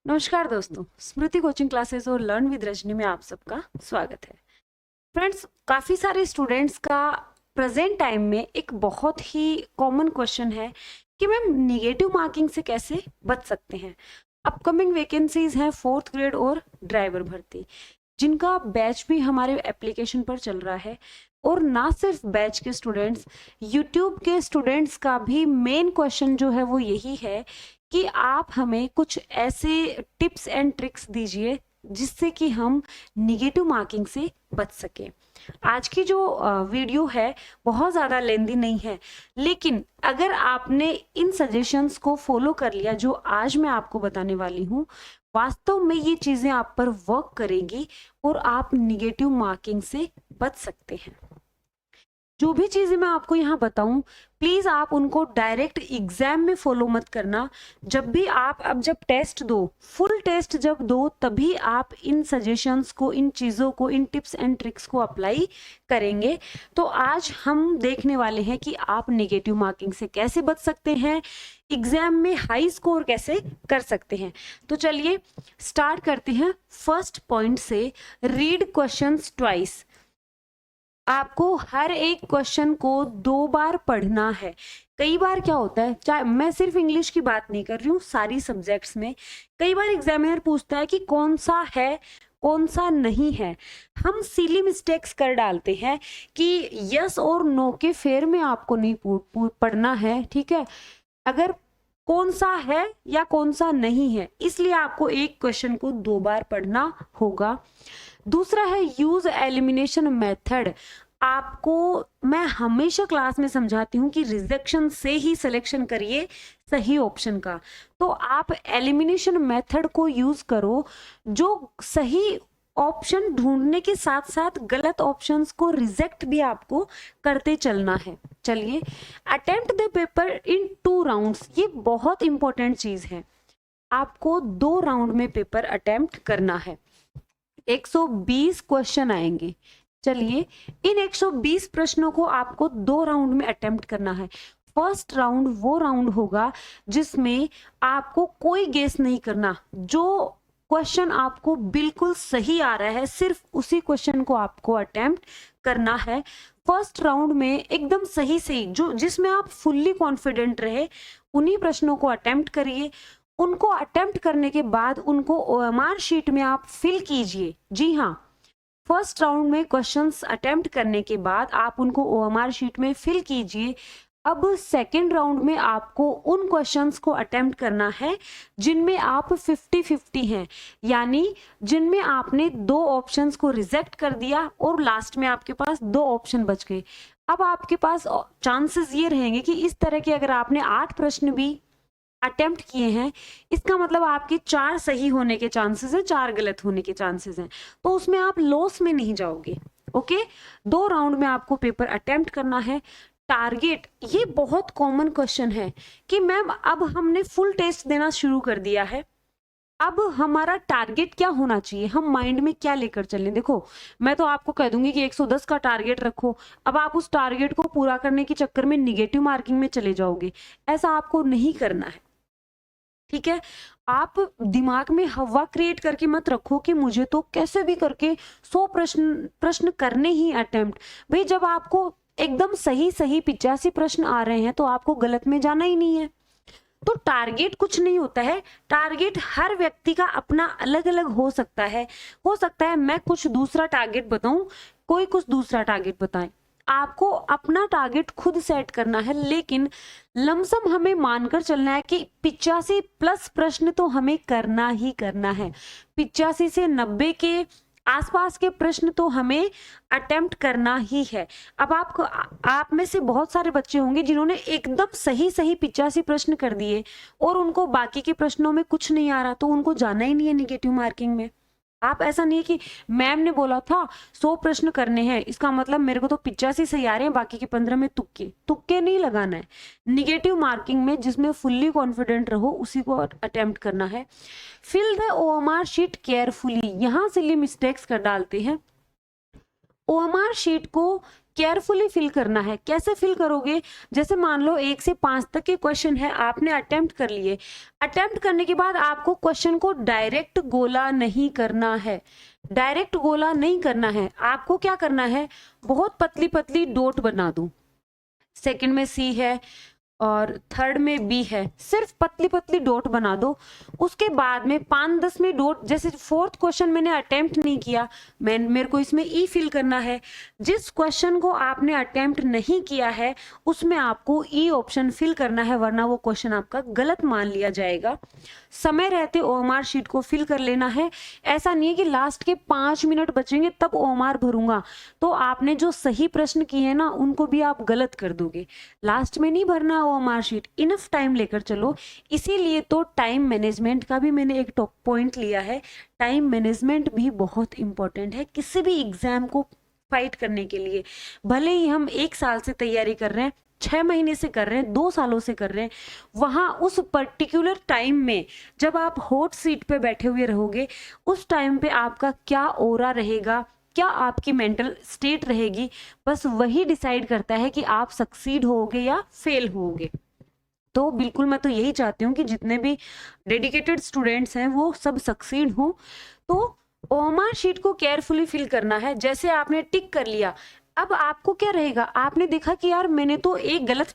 नमस्कार दोस्तों, स्मृति coaching classes और लर्न विद रजनी में आप सबका स्वागत है। फ्रेंड्स, काफ़ी सारे स्टूडेंट्स का प्रेजेंट टाइम में एक बहुत ही कॉमन क्वेश्चन है कि मैम निगेटिव मार्किंग से कैसे बच सकते हैं। अपकमिंग वैकेंसीज हैं 4th ग्रेड और ड्राइवर भर्ती, जिनका बैच भी हमारे एप्लीकेशन पर चल रहा है। और ना सिर्फ बैच के स्टूडेंट्स, यूट्यूब के स्टूडेंट्स का भी मेन क्वेश्चन जो है वो यही है कि आप हमें कुछ ऐसे टिप्स एंड ट्रिक्स दीजिए जिससे कि हम निगेटिव मार्किंग से बच सके। आज की जो वीडियो है बहुत ज़्यादा लेंदी नहीं है, लेकिन अगर आपने इन सजेशंस को फॉलो कर लिया जो आज मैं आपको बताने वाली हूँ, वास्तव में ये चीज़ें आप पर वर्क करेंगी और आप निगेटिव मार्किंग से बच सकते हैं। जो भी चीजें मैं आपको यहाँ बताऊं, प्लीज आप उनको डायरेक्ट एग्जाम में फॉलो मत करना। जब भी आप अब जब टेस्ट दो, फुल टेस्ट जब दो, तभी आप इन सजेशंस को, इन चीजों को, इन टिप्स एंड ट्रिक्स को अप्लाई करेंगे। तो आज हम देखने वाले हैं कि आप नेगेटिव मार्किंग से कैसे बच सकते हैं, एग्जाम में हाई स्कोर कैसे कर सकते हैं। तो चलिए स्टार्ट करते हैं फर्स्ट पॉइंट से। Read questions twice. आपको हर एक क्वेश्चन को 2 बार पढ़ना है। कई बार क्या होता है, चाहे मैं सिर्फ इंग्लिश की बात नहीं कर रही हूँ, सारी सब्जेक्ट्स में कई बार एग्जामिनर पूछता है कि कौन सा है कौन सा नहीं है। हम सिली मिस्टेक्स कर डालते हैं कि यस और नो के फेर में आपको नहीं पढ़ना है, ठीक है। अगर कौन सा है या कौन सा नहीं है, इसलिए आपको एक क्वेश्चन को 2 बार पढ़ना होगा। दूसरा है यूज एलिमिनेशन मेथड। आपको मैं हमेशा क्लास में समझाती हूँ कि रिजेक्शन से ही सिलेक्शन करिए सही ऑप्शन का। तो आप एलिमिनेशन मेथड को यूज करो, जो सही ऑप्शन ढूंढने के साथ साथ गलत ऑप्शंस को रिजेक्ट भी आपको करते चलना है। चलिए, attempt the paper in 2 rounds. ये बहुत इंपॉर्टेंट चीज है। आपको 2 राउंड में पेपर अटेम्प्ट करना है। 120 क्वेश्चन आएंगे। चलिए, इन 120 प्रश्नों को आपको 2 राउंड में अटेम्प्ट करना है। फर्स्ट राउंड वो राउंड होगा जिसमें आपको कोई गेस नहीं करना। जो क्वेश्चन आपको बिल्कुल सही आ रहा है, सिर्फ उसी क्वेश्चन को आपको अटेम्प्ट करना है। फर्स्ट राउंड में एकदम सही सही, जो जिसमें आप फुल्ली कॉन्फिडेंट रहे, उन्हीं प्रश्नों को अटेम्प्ट करिए। उनको अटेम्प्ट करने के बाद उनको ओएमआर शीट में आप फिल कीजिए। जी हाँ, फर्स्ट राउंड में क्वेश्चंस अटेम्प्ट करने के बाद आप उनको ओएमआर शीट में फिल कीजिए। अब सेकेंड राउंड में आपको उन क्वेश्चंस को अटेम्प्ट करना है जिनमें आप 50-50 हैं, यानी जिनमें आपने 2 ऑप्शंस को रिजेक्ट कर दिया और लास्ट में आपके पास 2 ऑप्शन बच गए। अब आपके पास चांसेस ये रहेंगे कि इस तरह के अगर आपने 8 प्रश्न भी अटेम्प्ट किए हैं, इसका मतलब आपके 4 सही होने के चांसेस है, 4 गलत होने के चांसेस हैं। तो उसमें आप लॉस में नहीं जाओगे। ओके, 2 राउंड में आपको पेपर अटेम्प्ट करना है। टारगेट, ये बहुत कॉमन क्वेश्चन है कि मैम अब हमने फुल टेस्ट देना शुरू कर दिया है, अब हमारा टारगेट क्या होना चाहिए, हम माइंड में क्या लेकर चलें। देखो, मैं तो आपको कह दूंगी कि 110 का टारगेट रखो। अब आप उस टारगेट को पूरा करने के चक्कर में निगेटिव मार्किंग में चले जाओगे। ऐसा आपको नहीं करना है, ठीक है। आप दिमाग में हवा क्रिएट करके मत रखो कि मुझे तो कैसे भी करके 100 प्रश्न करने ही अटेम्प्ट। भाई, जब आपको एकदम सही सही 85 प्रश्न आ रहे हैं तो आपको गलत में जाना ही नहीं है। तो टारगेट कुछ नहीं होता है। टारगेट हर व्यक्ति का अपना अलग अलग हो सकता है। हो सकता है मैं कुछ दूसरा टारगेट बताऊं, कोई कुछ दूसरा टारगेट बताएं। आपको अपना टारगेट खुद सेट करना है, लेकिन लमसम हमें मानकर चलना है कि 85+ प्रश्न तो हमें करना ही करना है। 85 से 90 के आसपास के प्रश्न तो हमें अटेम्प्ट करना ही है। अब आप में से बहुत सारे बच्चे होंगे जिन्होंने एकदम सही सही 85 प्रश्न कर दिए और उनको बाकी के प्रश्नों में कुछ नहीं आ रहा, तो उनको जाना ही नहीं है निगेटिव मार्किंग में। आप ऐसा नहीं है कि मैम ने बोला था 100 प्रश्न करने हैं, इसका मतलब मेरे को तो 85 सही आ रहे हैं, बाकी के 15 में तुक्के तुक्के नहीं लगाना है। निगेटिव मार्किंग में जिसमें फुल्ली कॉन्फिडेंट रहो उसी को अटेम्प्ट करना है। Fill the OMR sheet carefully. यहाँ सिली मिस्टेक्स कर डालते हैं। ओएमआर शीट को केयरफुली फिल करना है। कैसे फिल करोगे? जैसे मान लो 1 से 5 तक के क्वेश्चन है, आपने अटेम्प्ट कर लिए। अटेम्प्ट करने के बाद आपको क्वेश्चन को डायरेक्ट गोला नहीं करना है, डायरेक्ट गोला नहीं करना है। आपको क्या करना है, बहुत पतली पतली डॉट बना दो। सेकंड में सी है और थर्ड में बी है, सिर्फ पतली पतली डॉट बना दो। उसके बाद में 5-10 में डॉट, जैसे फोर्थ क्वेश्चन मैंने अटेम्प्ट नहीं किया, मेरे को इसमें ई फिल करना है। जिस क्वेश्चन को आपने अटेम्प्ट नहीं किया है उसमें आपको ई ऑप्शन फिल करना है, वरना वो क्वेश्चन आपका गलत मान लिया जाएगा। समय रहते ओएमआर शीट को फिल कर लेना है। ऐसा नहीं है कि लास्ट के 5 मिनट बचेंगे तब ओएमआर भरूंगा, तो आपने जो सही प्रश्न किए ना उनको भी आप गलत कर दोगे। लास्ट में नहीं भरना ओएमआर शीट, इनफ टाइम लेकर चलो। इसीलिए तो टाइम मैनेजमेंट का भी मैंने एक टॉप पॉइंट लिया है। टाइम मैनेजमेंट भी बहुत इंपॉर्टेंट है किसी भी एग्जाम को फाइट करने के लिए। भले ही हम 1 साल से तैयारी कर रहे हैं, 6 महीने से कर रहे हैं, 2 सालों से कर रहे हैं, वहां उस पर्टिकुलर टाइम में जब आप हॉट सीट पे बैठे हुए रहोगे, उस टाइम पे आपका क्या ऑरा रहेगा, क्या आपकी मेंटल स्टेट रहेगी, बस वही डिसाइड करता है कि आप सक्सीड होगे या फेल होगे। तो बिल्कुल मैं तो यही चाहती हूँ कि जितने भी डेडिकेटेड स्टूडेंट्स हैं वो सब सक्सीड हो। तो ओएमआर शीट को केयरफुली फिल करना है। जैसे आपने टिक कर लिया, अब आपको क्या रहेगा, आपने देखा कि यार मैंने तो एक गलत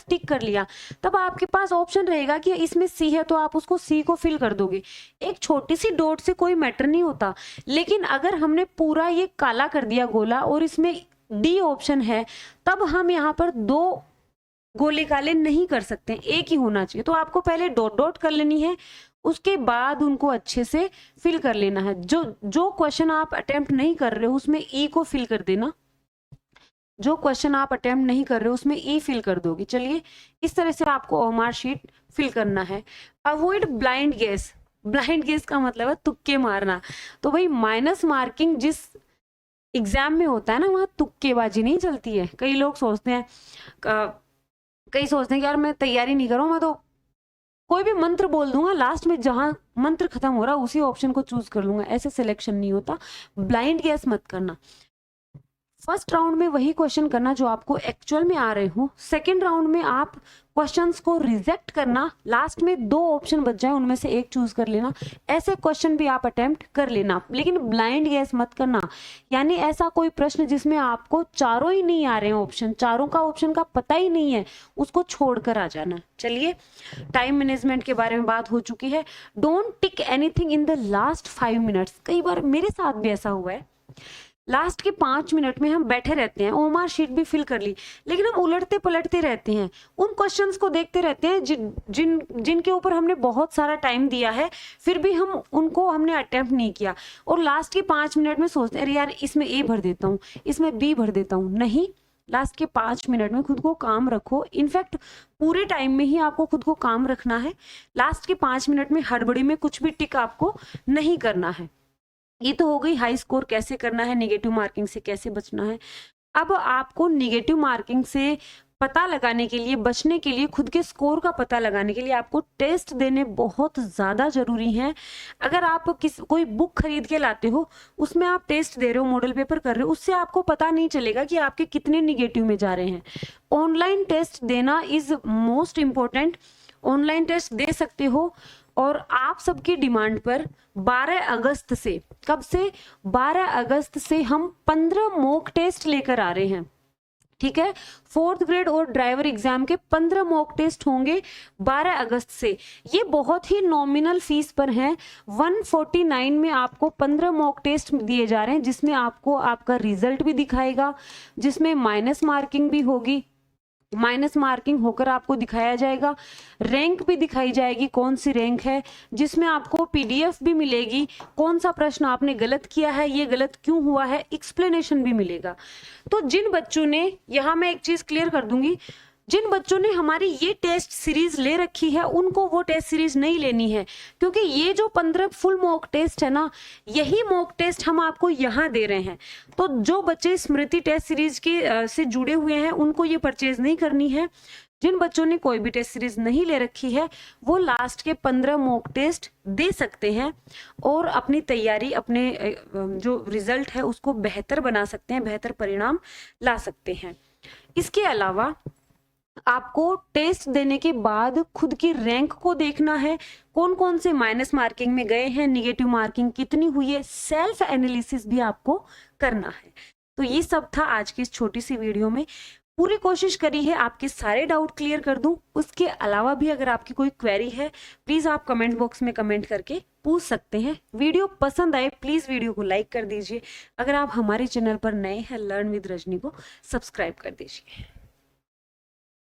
टिक कर लिया, तब आपके पास ऑप्शन रहेगा कि इसमें सी है तो आप उसको सी को फिल कर दोगे। एक छोटी सी डॉट से कोई मैटर नहीं होता, लेकिन अगर हमने पूरा ये काला कर दिया गोला और इसमें डी ऑप्शन है, तब हम यहाँ पर 2 गोले काले नहीं कर सकते, एक ही होना चाहिए। तो आपको पहले डॉट डॉट कर लेनी है, उसके बाद उनको अच्छे से फिल कर लेना है। जो क्वेश्चन आप अटेम्प्ट नहीं कर रहे हो उसमें ई को फिल कर देना, जो क्वेश्चन आप अटेम्प्ट नहीं कर रहे हो उसमें ई फिल कर दोगे। चलिए, इस तरह से आपको ओएमआर शीट फिल करना है। Avoid blind guess. Blind guess का मतलब है तुक्के मारना। तो भाई माइनस मार्किंग जिस एग्जाम में होता है ना, वहां तुक्केबाजी नहीं चलती है। कई लोग सोचते हैं कि यार मैं तैयारी नहीं करूँ, मैं तो कोई भी मंत्र बोल दूंगा, लास्ट में जहां मंत्र खत्म हो रहा है उसी ऑप्शन को चूज कर लूंगा। ऐसे सिलेक्शन नहीं होता, ब्लाइंड गैस मत करना। फर्स्ट राउंड में वही क्वेश्चन करना जो आपको एक्चुअल में आ रहे हो। सेकंड राउंड में आप क्वेश्चंस को रिजेक्ट करना, लास्ट में 2 ऑप्शन बच जाए उनमें से एक चूज कर लेना। ऐसे क्वेश्चन भी आप अटेम्प्ट कर लेना, लेकिन ब्लाइंड गैस मत करना। यानी ऐसा कोई प्रश्न जिसमें आपको चारों ही नहीं आ रहे हैं ऑप्शन, चारों का ऑप्शन का पता ही नहीं है, उसको छोड़कर आ जाना। चलिए, टाइम मैनेजमेंट के बारे में बात हो चुकी है। Don't tick anything in the last 5 minutes. कई बार मेरे साथ भी ऐसा हुआ है, लास्ट के 5 मिनट में हम बैठे रहते हैं, ओएमआर शीट भी फिल कर ली, लेकिन हम उलटते पलटते रहते हैं, उन क्वेश्चंस को देखते रहते हैं जिनके ऊपर हमने बहुत सारा टाइम दिया है, फिर भी हमने अटेम्प्ट नहीं किया, और लास्ट के 5 मिनट में सोचते हैं अरे यार इसमें ए भर देता हूँ, इसमें बी भर देता हूँ। नहीं, लास्ट के 5 मिनट में खुद को काम रखो। इनफैक्ट पूरे टाइम में ही आपको खुद को काम रखना है। लास्ट के 5 मिनट में हड़बड़ी में कुछ भी टिक आपको नहीं करना है। ये तो हो गई हाई स्कोर कैसे करना है, नेगेटिव मार्किंग से कैसे बचना है। अब आपको नेगेटिव मार्किंग से पता लगाने के लिए, बचने के लिए, खुद के स्कोर का पता लगाने के लिए आपको टेस्ट देने बहुत ज़्यादा ज़रूरी हैं। अगर आप कोई बुक खरीद के लाते हो, उसमें आप टेस्ट दे रहे हो, मॉडल पेपर कर रहे हो, उससे आपको पता नहीं चलेगा कि आपके कितने निगेटिव में जा रहे हैं। ऑनलाइन टेस्ट देना is most important. Online test दे सकते हो, और आप सबकी डिमांड पर 12 अगस्त से, कब से, 12 अगस्त से हम 15 मॉक टेस्ट लेकर आ रहे हैं। ठीक है, 4th ग्रेड और ड्राइवर एग्जाम के 15 मॉक टेस्ट होंगे 12 अगस्त से। ये बहुत ही नॉमिनल फीस पर हैं। 149 में आपको 15 मॉक टेस्ट दिए जा रहे हैं, जिसमें आपको आपका रिजल्ट भी दिखाएगा, जिसमें माइनस मार्किंग भी होगी, माइनस मार्किंग होकर आपको दिखाया जाएगा, रैंक भी दिखाई जाएगी कौन सी रैंक है, जिसमें आपको पीडीएफ भी मिलेगी, कौन सा प्रश्न आपने गलत किया है, ये गलत क्यों हुआ है, एक्सप्लेनेशन भी मिलेगा। तो जिन बच्चों ने, यहाँ मैं एक चीज क्लियर कर दूंगी, जिन बच्चों ने हमारी ये टेस्ट सीरीज ले रखी है उनको वो टेस्ट सीरीज नहीं लेनी है, क्योंकि ये जो 15 फुल मॉक टेस्ट है ना, यही मॉक टेस्ट हम आपको यहाँ दे रहे हैं। तो जो बच्चे स्मृति टेस्ट सीरीज के से जुड़े हुए हैं उनको ये परचेज नहीं करनी है। जिन बच्चों ने कोई भी टेस्ट सीरीज नहीं ले रखी है वो लास्ट के 15 मॉक टेस्ट दे सकते हैं और अपनी तैयारी, अपने जो रिजल्ट है उसको बेहतर बना सकते हैं, बेहतर परिणाम ला सकते हैं। इसके अलावा आपको टेस्ट देने के बाद खुद की रैंक को देखना है, कौन कौन से माइनस मार्किंग में गए हैं, निगेटिव मार्किंग कितनी हुई है, सेल्फ एनालिसिस भी आपको करना है। तो ये सब था आज की इस छोटी सी वीडियो में। पूरी कोशिश करी है आपके सारे डाउट क्लियर कर दूं। उसके अलावा भी अगर आपकी कोई क्वेरी है प्लीज आप कमेंट बॉक्स में कमेंट करके पूछ सकते हैं। वीडियो पसंद आए प्लीज वीडियो को लाइक कर दीजिए। अगर आप हमारे चैनल पर नए हैं लर्न विद रजनी को सब्सक्राइब कर दीजिए।